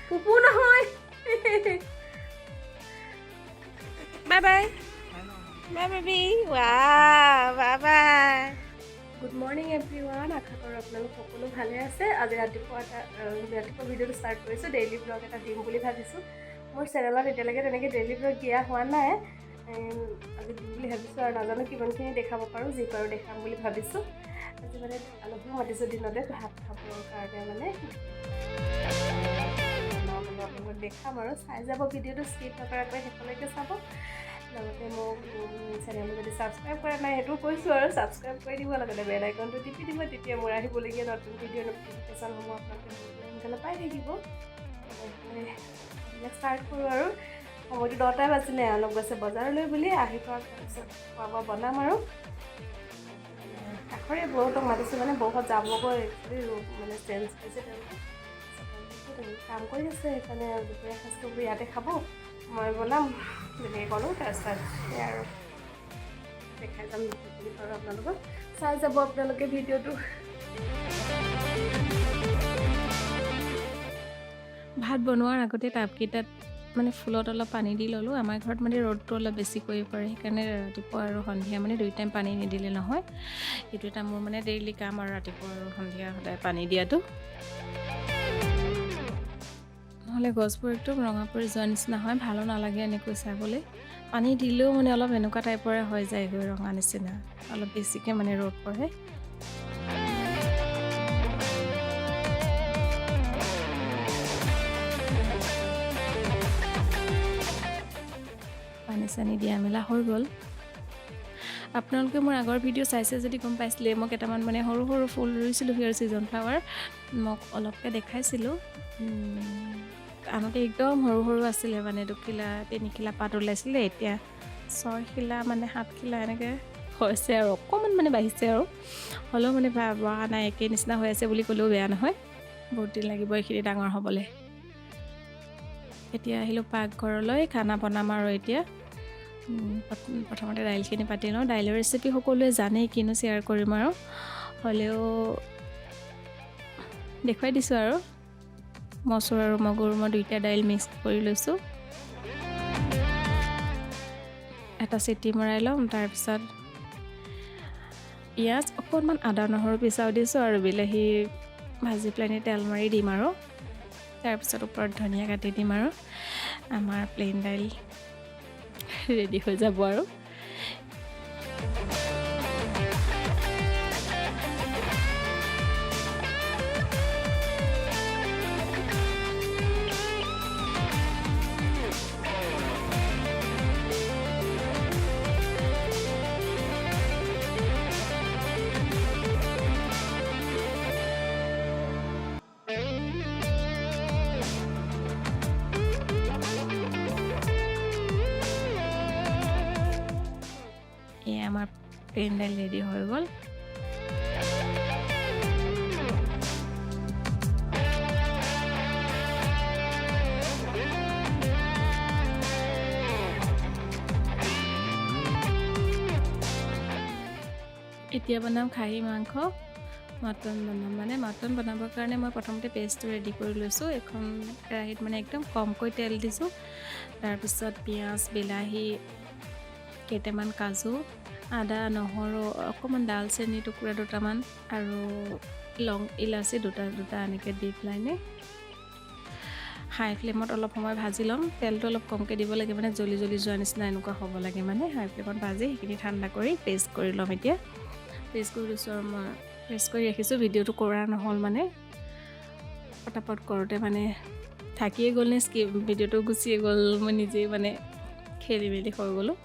পুপু নহয় bye bye bye baby bye bye good morning everyone আশা কৰোঁ আপোনালোক সকলো ভালে আছে আজি ৰাতিপুৱা ভিডিঅ'টো ষ্টাৰ্ট কৰিছোঁ ডেইলি ব্লগ এটা দিম বুলি ভাবিছোঁ মোৰ চেনেলত এতিয়ালৈকে তেনেকৈ ডেইলি ব্লগ দিয়া হোৱা নাই আজি দিম বুলি ভাবিছোঁ আৰু নাজানো কিমানখিনি দেখাব পাৰোঁ যি পাৰোঁ দেখাম বুলি ভাবিছোঁ আজি মানে আলহীও মাতিছোঁ দিনতে ভাত খাবৰ কাৰণে মানে আপোনালোকক দেখাম আৰু চাই যাব ভিডিঅ'টো স্কিপ নকৰাকৈ শেষলৈকে চাব লগতে মোক চেনেলটো যদি ছাবস্ক্ৰাইব কৰা নাই সেইটোও কৈছোঁ আৰু ছাবস্ক্ৰাইব কৰি দিব লগতে বেল আইকনটো টিপি দিব তেতিয়া মোৰ আহিবলগীয়া নতুন ভিডিঅ'ৰ ন'টিফিকেশ্যনসমূহ আপোনালোকে সোনকালে পাই থাকিব ষ্টাৰ্ট কৰোঁ আৰু সময়টো 10টা বাজিলে অলপ গৈছে বজাৰলৈ বুলি আহি পোৱাৰ তাৰপিছত খোৱা বোৱা বনাম আৰু কাষৰে বহুতক মাতিছোঁ মানে বহুত যাবগৈ একচুৱেলি মানে চেঞ্জ হৈছে তেওঁলোকে কাম কৰি আছে সেইকাৰণে দুপৰীয়া সাঁজটো ইয়াতে খাব মই বনাম যেনেকৈ ক'লোঁ তাৰপিছত সেই আৰু দেখাই যাম আৰু আপোনালোকক চাই যাব আপোনালোকে ভিডিঅ'টো ভাত বনোৱাৰ আগতে টাবকেইটাত মানে ফুলত অলপ পানী দি ল'লোঁ আমাৰ ঘৰত মানে ৰ'দটো অলপ বেছিকৈ পৰে সেইকাৰণে ৰাতিপুৱা আৰু সন্ধিয়া মানে 2 টাইম পানী নিদিলে নহয় এইটো এটা মোৰ মানে ডেইলি কাম আৰু ৰাতিপুৱা আৰু সন্ধিয়া সদায় পানী দিয়াটো নহ'লে গছবোৰ একদম ৰঙা পৰি যোৱা নিচিনা হয় ভালো নালাগে এনেকৈ চাবলৈ পানী দিলেও মানে অলপ এনেকুৱা টাইপৰে হৈ যায়গৈ ৰঙা নিচিনা অলপ বেছিকৈ মানে ৰ'দ পৰে পানী চানী দিয়া মেলা হৈ গ'ল আপোনালোকে মোৰ আগৰ ভিডিঅ' চাইছে যদি গম পাইছিলে মই কেইটামান মানে সৰু সৰু ফুল ৰুইছিলোঁ হিয়াৰ ছিজন ফ্লাৱাৰ মোক অলপকৈ দেখাইছিলোঁ আনতে একদম সৰু সৰু আছিলে মানে 2 খিলা 3 খিলা পাত ওলাইছিলে এতিয়া 6 খিলা মানে 7 খিলা এনেকৈ হৈছে আৰু অকণমান মানে বাঢ়িছে আৰু হ'লেও মানে বঢ়া নাই একেই নিচিনা হৈ আছে বুলি ক'লেও বেয়া নহয় বহুত দিন লাগিব এইখিনি ডাঙৰ হ'বলৈ এতিয়া আহিলোঁ পাকঘৰলৈ খানা বনাম আৰু এতিয়া প্ৰথমতে দাইলখিনি পাতি লওঁ দাইলৰ ৰেচিপি সকলোৱে জানেই কিনো শ্বেয়াৰ কৰিম আৰু হ'লেও দেখুৱাই দিছোঁ আৰু মচুৰ আৰু মগুৰ মই 2টা দাইল মিক্স কৰি লৈছোঁ এটা চিটি মৰাই ল'ম তাৰপিছত পিঁয়াজ অকণমান আদা নহৰু পিচাও দিছোঁ আৰু বিলাহী ভাজি পেলাই তেল মাৰি দিম আৰু তাৰপিছত ওপৰত ধনিয়া কাটি দিম আৰু আমাৰ প্লেইন দাইল ৰেডি হৈ যাব আৰু আমাৰ প্লেইন দাইল ৰেডি হৈ গ'ল এতিয়া বনাম খাহী মাংস মটন বনাম মানে মটন বনাবৰ কাৰণে মই প্ৰথমতে পেষ্টটো ৰেডি কৰি লৈছোঁ এখন কেৰাহীত মানে একদম কমকৈ তেল দিছোঁ তাৰপিছত পিঁয়াজ বিলাহী কেইটামান কাজু আদা নহৰু অকণমান ডালচেনি টুকুৰা 2টামান আৰু লং ইলাচি দুটা এনেকৈ দি পেলাইনে হাই ফ্লেমত অলপ সময় ভাজি ল'ম তেলটো অলপ কমকৈ দিব লাগে মানে জ্বলি যোৱা নিচিনা এনেকুৱা হ'ব লাগে মানে হাই ফ্লেমত ভাজি সেইখিনি ঠাণ্ডা কৰি পেষ্ট কৰি ল'ম এতিয়া পেষ্ট কৰি লৈছোঁ আৰু মই পেষ্ট কৰি ৰাখিছোঁ ভিডিঅ'টো কৰা নহ'ল মানে পটাপট কৰোঁতে মানে থাকিয়ে গ'ল নে ভিডিঅ'টো গুচিয়ে গ'ল মই নিজেই মানে খেলি মেলি হৈ গ'লোঁ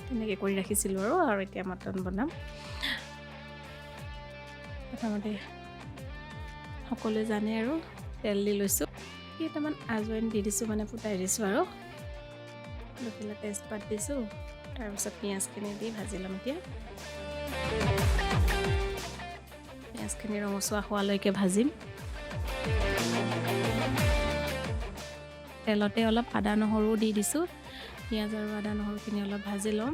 তেনেকৈ কৰি ৰাখিছিলোঁ আৰু এতিয়া মটন বনাম প্ৰথমতে সকলোৱে জানে আৰু তেল দি লৈছোঁ কেইটামান আজৱাইন দি দিছোঁ মানে ফুটাই দিছোঁ আৰু 2 কিলো তেজপাত দিছোঁ তাৰপিছত পিঁয়াজখিনি দি ভাজি ল'ম এতিয়া পিঁয়াজখিনি ৰঙচুৱা হোৱালৈকে ভাজিম তেলতে অলপ আদা নহৰু দি দিছোঁ পিঁয়াজ আৰু আদা নহৰুখিনি অলপ ভাজি ল'ম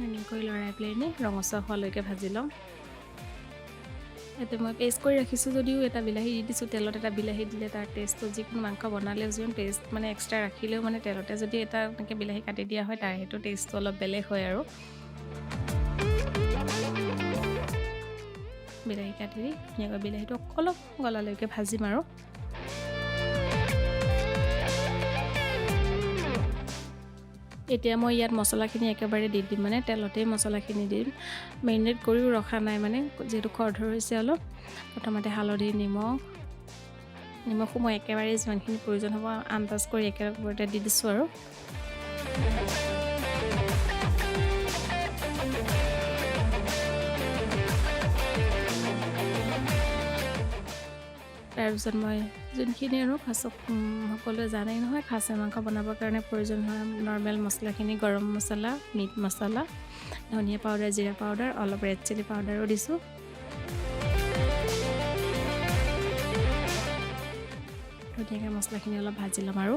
এনেকৈ লৰাই পেলাই ৰঙচুৱা হোৱালৈকে ভাজি ল'ম ইয়াতে মই পেষ্ট কৰি ৰাখিছোঁ যদিও এটা বিলাহী দি দিছোঁ তেলত এটা বিলাহী দিলে তাৰ টেষ্টটো যিকোনো মাংস বনালেও যিমান পেষ্ট মানে এক্সট্ৰা ৰাখিলেও মানে তেলতে যদি এটা এনেকৈ বিলাহী কাটি দিয়া হয় তাৰ সেইটো টেষ্টটো অলপ বেলেগ হয় আৰু বিলাহী কাটি দি ধুনীয়াকৈ বিলাহীটো অলপ গলালৈকে ভাজিম আৰু এতিয়া মই ইয়াত মছলাখিনি একেবাৰে দি দিম মানে তেলতেই মছলাখিনি দিম মেৰিনেট কৰিও ৰখা নাই মানে যিহেতু খৰধৰ হৈছে অলপ প্ৰথমতে হালধি নিমখো মই একেবাৰে যিমানখিনি প্ৰয়োজন হ'ব আন্দাজ কৰি একেবাৰতে দি দিছোঁ আৰু তাৰপিছত মই যোনখিনি আৰু সকলোৱে জানেই নহয় খাচী মাংস বনাবৰ কাৰণে প্ৰয়োজন হয় নৰ্মেল মছলাখিনি গৰম মছলা মিট মছলা ধনিয়া পাউডাৰ জিৰা পাউডাৰ অলপ ৰেড চিলি পাউডাৰো দিছোঁ ধুনীয়াকৈ মছলাখিনি অলপ ভাজি ল'ম আৰু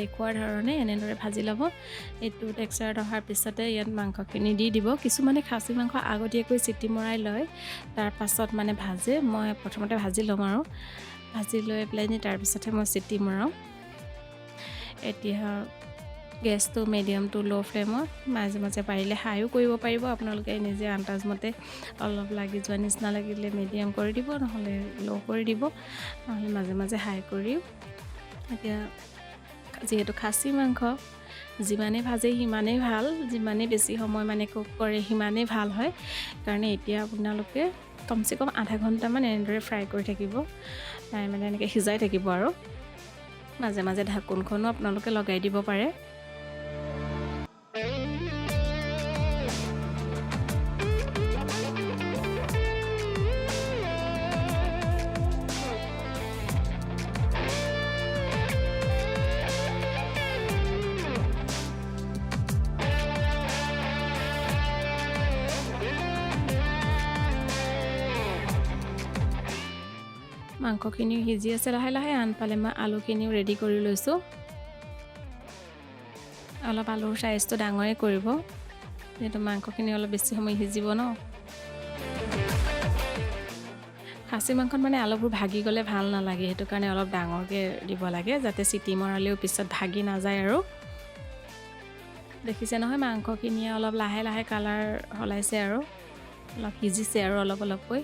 দেখুৱাৰ ধৰণে এনেদৰে ভাজি ল'ব এইটো টেক্সচাৰত অহাৰ পিছতে ইয়াত মাংসখিনি দি দিব কিছুমানে খাচী মাংস আগতীয়াকৈ চিটি মৰাই লয় তাৰ পাছত মানে ভাজে মই প্ৰথমতে ভাজি ল'ম আৰু ভাজি লৈ পেলাই তাৰপিছতহে মই চিটি মৰাওঁ এতিয়া গেছটো মিডিয়াম টু ল' ফ্লেমত মাজে মাজে পাৰিলে হাইও কৰিব পাৰিব আপোনালোকে নিজে আন্দাজমতে অলপ লাগি যোৱা নিচিনা লাগিলে মিডিয়াম কৰি দিব নহ'লে ল' কৰি দিব নহ'লে মাজে মাজে হাই কৰিও এতিয়া যিহেতু খাচী মাংস যিমানে ভাজে সিমানেই ভাল যিমানেই বেছি সময় মানে কুক কৰে সিমানেই ভাল হয় কাৰণে এতিয়া আপোনালোকে কমচে কম আধা ঘণ্টামান এনেদৰে ফ্ৰাই কৰি থাকিব মানে এনেকৈ সিজাই থাকিব আৰু মাজে মাজে ঢাকোনখনো আপোনালোকে লগাই দিব পাৰে মাংসখিনিও সিজি আছে লাহে লাহে আনফালে মই আলুখিনিও ৰেডি কৰি লৈছোঁ অলপ আলুৰ চাইজটো ডাঙৰে কৰিব যিহেতু মাংসখিনি অলপ বেছি সময় সিজিব ন খাচী মাংসত মানে আলুবোৰ ভাগি গ'লে ভাল নালাগে সেইটো কাৰণে অলপ ডাঙৰকৈ দিব লাগে যাতে চিটি মৰালেও পিছত ভাগি নাযায় আৰু দেখিছে নহয় মাংসখিনিয়ে অলপ লাহে লাহে কালাৰ সলাইছে আৰু অলপ সিজিছে আৰু অলপ অলপকৈ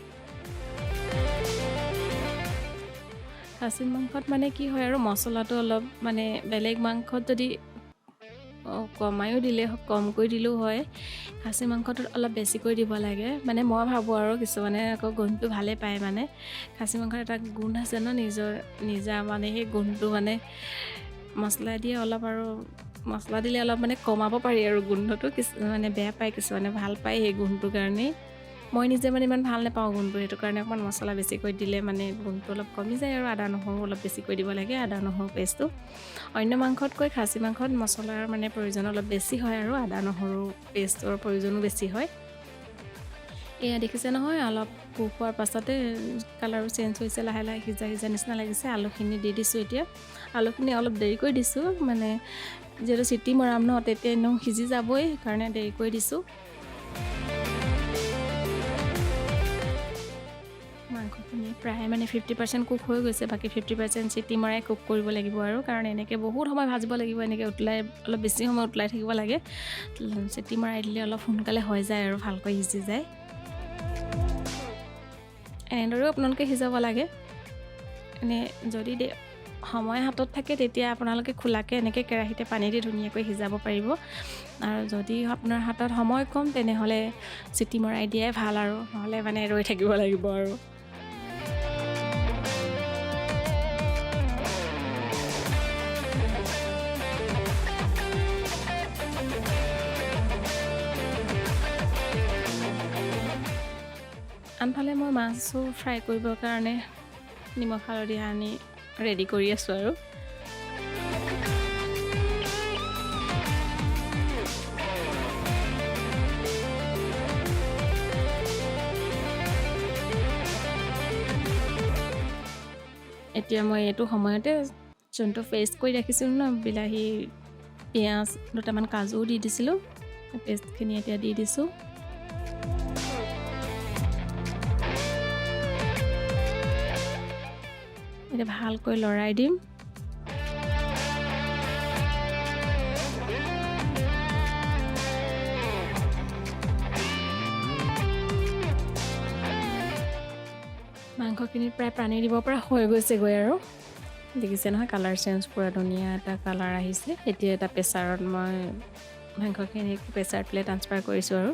খাচী মাংসত মানে কি হয় আৰু মছলাটো অলপ মানে বেলেগ মাংসত যদি কমায়ো দিলে কমকৈ দিলেও হয় খাচী মাংসটোত অলপ বেছিকৈ দিব লাগে মানে মই ভাবোঁ আৰু কিছুমানে আকৌ গোন্ধটো ভালেই পায় মানে খাচী মাংসৰ এটা গোন্ধ আছে ন নিজা মানে সেই গোন্ধটো মানে মছলা দিয়ে অলপ আৰু মছলা দিলে অলপ মানে কমাব পাৰি আৰু গোন্ধটো মানে বেয়া পায় কিছুমানে ভাল পায় সেই গোন্ধটোৰ কাৰণেই মই নিজে মানে ইমান ভাল নাপাওঁ গোন্ধটো সেইটো কাৰণে অকণমান মছলা বেছিকৈ দিলে মানে গোন্ধটো অলপ কমি যায় আৰু আদা নহৰু অলপ বেছিকৈ দিব লাগে আদা নহৰু পেষ্টটো অন্য মাংসতকৈ খাচী মাংসত মছলাৰ মানে প্ৰয়োজন অলপ বেছি হয় আৰু আদা নহৰু পেষ্টৰ প্ৰয়োজনো বেছি হয় এয়া দেখিছে নহয় অলপ কুক হোৱাৰ পাছতে কালাৰো চেঞ্জ হৈছে লাহে লাহে সিজা নিচিনা লাগিছে আলুখিনি দি দিছোঁ এতিয়া আলুখিনি অলপ দেৰিকৈ দিছোঁ মানে যিহেতু চিটি মৰাম ন তেতিয়া এনেও সিজি যাবই সেইকাৰণে দেৰিকৈ দিছোঁ মাংসখিনি প্ৰায় মানে 50% কুক হৈ গৈছে বাকী 50% চিটি মৰাই কুক কৰিব লাগিব আৰু কাৰণ এনেকৈ বহুত সময় ভাজিব লাগিব এনেকৈ উতলাই অলপ বেছি সময় উতলাই থাকিব লাগে চিটি মৰাই দিলে অলপ সোনকালে হৈ যায় আৰু ভালকৈ সিজি যায় এনেদৰেও আপোনালোকে সিজাব লাগে এনে যদি সময় হাতত থাকে তেতিয়া আপোনালোকে খোলাকৈ এনেকৈ কেৰাহীতে পানী দি ধুনীয়াকৈ সিজাব পাৰিব আৰু যদি আপোনাৰ হাতত সময় কম তেনেহ'লে চিটি মৰাই দিয়াই ভাল আৰু নহ'লে মানে ৰৈ থাকিব লাগিব আৰু আনফালে মই মাছো ফ্ৰাই কৰিবৰ কাৰণে নিমখ হালধি আনি ৰেডি কৰি আছোঁ আৰু এতিয়া মই এইটো সময়তে যোনটো পেষ্ট কৰি ৰাখিছিলোঁ ন বিলাহী পিঁয়াজ দুটামান কাজুও দি দিছিলোঁ পেষ্টখিনি এতিয়া দি দিছোঁ এতিয়া ভালকৈ লৰাই দিম মাংসখিনিত প্ৰায় পানী দিব পৰা হৈ গৈছেগৈ আৰু দেখিছে নহয় কালাৰ চেঞ্জ পুৰা ধুনীয়া এটা কালাৰ আহিছে এতিয়া এটা প্ৰেছাৰত মই মাংসখিনি প্ৰেছাৰ প্লেট ট্ৰান্সফাৰ কৰিছোঁ আৰু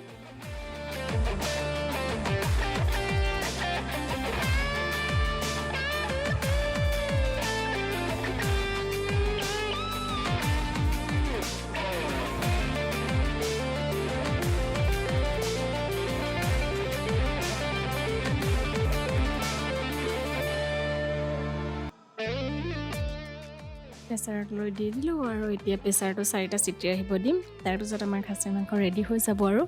প্ৰেছাৰত লৈ দি দিলোঁ আৰু এতিয়া প্ৰেছাৰটো 4টা চিটি আহিব দিম তাৰপিছত আমাৰ খাচী মাংস ৰেডি হৈ যাব আৰু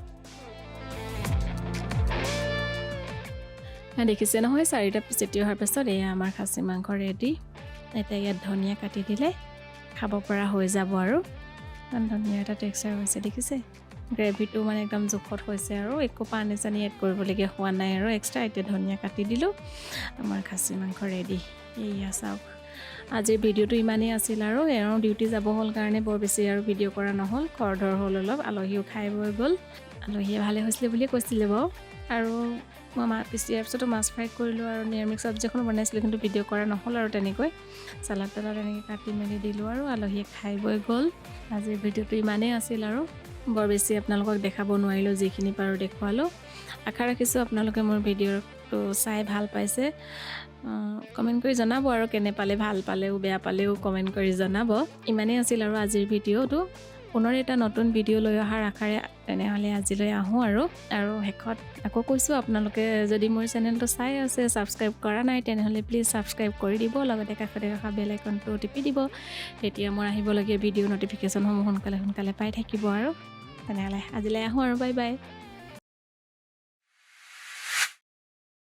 দেখিছে নহয় 4টা চিটি অহাৰ পাছত এয়া আমাৰ খাচী মাংস ৰেডি এতিয়া ইয়াত ধনিয়া কাটি দিলে খাব পৰা হৈ যাব আৰু ধনিয়া এটা টেক্সচাৰ হৈছে দেখিছে গ্ৰেভিটো মানে একদম জোখত হৈছে আৰু একো পানী চানি এড কৰিবলগীয়া হোৱা নাই আৰু এক্সট্ৰা এতিয়া ধনিয়া কাটি দিলোঁ আমাৰ খাচী মাংস ৰেডি এয়া চাওক আজিৰ ভিডিঅ'টো ইমানেই আছিল আৰু এওঁৰ ডিউটি যাব হ'ল কাৰণে বৰ বেছি আৰু ভিডিঅ' কৰা নহ'ল খৰধৰ হ'ল অলপ আলহীও খাই বৈ গ'ল আলহীয়ে ভালে হৈছিলে বুলিয়ে কৈছিলে বাৰু আৰু মই পিছিয়াৰ পিছতো মাছ ফ্ৰাই কৰিলোঁ আৰু নিৰামিষ চব্জি এখনো বনাইছিলোঁ কিন্তু ভিডিঅ' কৰা নহ'ল আৰু তেনেকৈ চালাড তালাড এনেকৈ কাটি মেলি দিলোঁ আৰু আলহীয়ে খাই বৈ গ'ল আজিৰ ভিডিঅ'টো ইমানেই আছিল আৰু বৰ বেছি আপোনালোকক দেখাব নোৱাৰিলোঁ যিখিনি পাৰোঁ দেখুৱালোঁ আশা ৰাখিছোঁ আপোনালোকে মোৰ ভিডিঅ'টো চাই ভাল পাইছে কমেণ্ট কৰি জনাব আৰু কেনে পালে ভাল পালেও বেয়া পালেও কমেণ্ট কৰি জনাব ইমানেই আছিল আৰু আজিৰ ভিডিঅ'টো পুনৰ এটা নতুন ভিডিঅ' লৈ অহাৰ আশাৰে তেনেহ'লে আজিলৈ আহোঁ আৰু শেষত আকৌ কৈছোঁ আপোনালোকে যদি মোৰ চেনেলটো চাই আছে ছাবস্ক্ৰাইব কৰা নাই তেনেহ'লে প্লিজ ছাবস্ক্ৰাইব কৰি দিব লগতে কাষতে থকা বেল আইকনটো টিপি দিব তেতিয়া মোৰ আহিবলগীয়া ভিডিঅ' ন'টিফিকেশ্যনসমূহ সোনকালে পাই থাকিব আৰু তেনেহ'লে আজিলৈ আহোঁ আৰু বাই বাই